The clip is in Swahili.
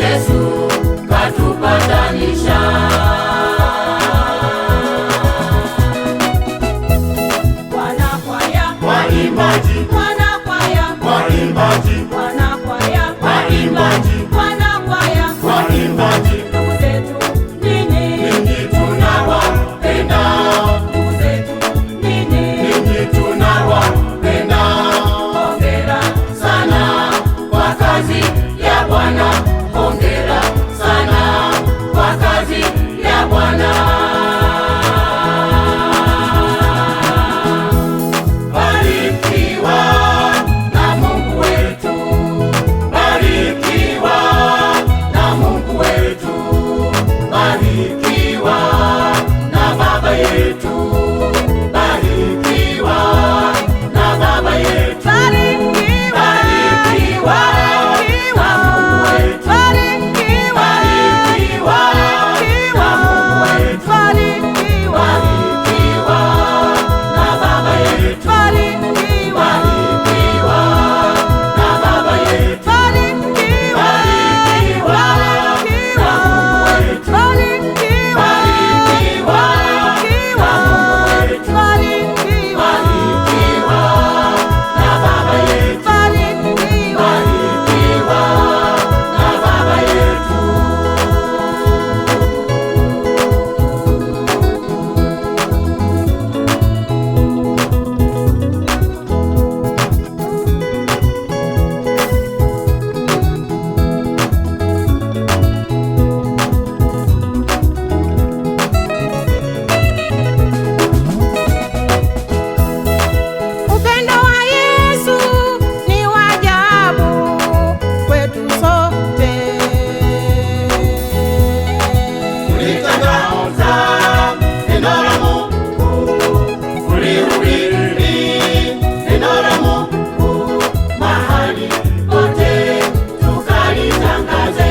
Yesu katupatanisha. Wanakwaya, waimbaji, wanakwaya, waimbaji, wanakwaya, waimbaji, wanakwaya, waimbaji, ndugu zetu ninyi, ninyi tunawapenda, ndugu zetu ninyi, ninyi tunawapenda. hongera Sana kwa kazi ya Bwana, hongera sana kwa kazi ya Bwana. Barikiwa na Mungu wetu, barikiwa na Mungu wetu, barikiwa na Baba yetu, barikiwa na Baba yetu, barikiwa na Mungu wetu, barikiwa na Mungu wetu, barikiwa na Baba yetu, barikiwa na Baba yetu, barikiwa na Mungu wetu, barikiwa na Mungu wetu, barikiwa na Baba yetu, barikiwa na Baba yetu. Upendo wa Yesu ni wa ajabu kwetu sote. Ulitangaza neno la Mungu, ulihubiri neno la Mungu mahali pote, tukalitangaze